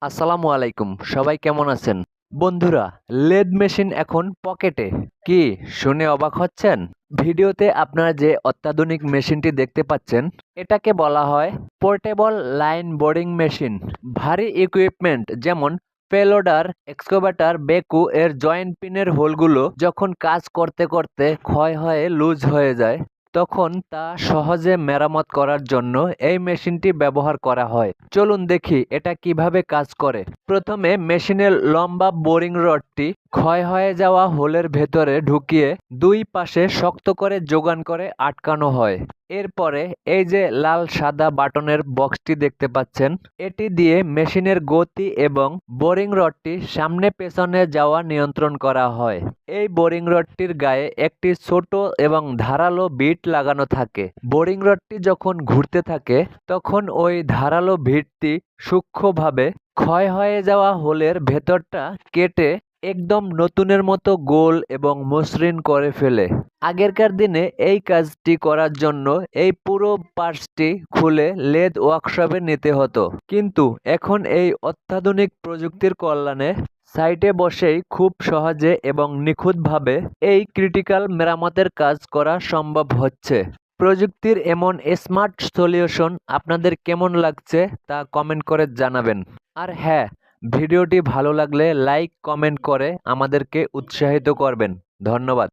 আসসালামু আলাইকুম, সবাই কেমন আছেন? বন্ধুরা, লেদ মেশিন এখন পকেটে। কি শুনে অবাক হচ্ছেন? ভিডিওতে আপনারা যে অত্যাধুনিক মেশিনটি দেখতে পাচ্ছেন, এটাকে বলা হয় পোর্টেবল লাইন বোরিং মেশিন। ভারী ইকুইপমেন্ট যেমন পেলোডার, এক্সকাভেটর, বেকু এর জয়েন্ট পিনের হোলগুলো যখন কাজ করতে করতে ক্ষয় হয়ে লুজ হয়ে যায়, তখন তা সহজে মেরামত করার জন্য এই মেশিনটি ব্যবহার করা হয়। চলুন দেখি এটা কিভাবে কাজ করে। প্রথমে মেশিনের লম্বা বোরিং রডটি ক্ষয় হয়ে যাওয়া হোলের ভেতরে ঢুকিয়ে দুই পাশে শক্ত করে যোগান করে আটকানো হয়। এরপরে এই যে লাল সাদা বাটনের বক্সটি দেখতে পাচ্ছেন, এটি দিয়ে মেশিনের গতি এবং বোরিং রডটি সামনে পেছনে যাওয়া নিয়ন্ত্রণ করা হয়। এই বোরিং রডটির গায়ে একটি ছোট এবং ধারালো বিট লাগানো থাকে। বোরিং রডটি যখন ঘুরতে থাকে তখন ওই ধারালো বিটটি সূক্ষ্মভাবে ক্ষয় হয়ে যাওয়া হোলের ভেতরটা কেটে একদম নতুনের মতো গোল এবং মসৃণ করে ফেলে। আগেরকার দিনে এই কাজটি করার জন্য এই পুরো পার্টসটি খুলে লেদ ওয়ার্কশপে নিতে হতো, কিন্তু এখন এই অত্যাধুনিক প্রযুক্তির কল্যাণে সাইটে বসেই খুব সহজে এবং নিখুঁতভাবে এই ক্রিটিক্যাল মেরামতের কাজ করা সম্ভব হচ্ছে। প্রযুক্তির এমন স্মার্ট সলিউশন আপনাদের কেমন লাগছে তা কমেন্ট করে জানাবেন। আর হ্যাঁ, ভিডিওটি ভালো লাগলে লাইক কমেন্ট করে আমাদেরকে উৎসাহিত করবেন। ধন্যবাদ।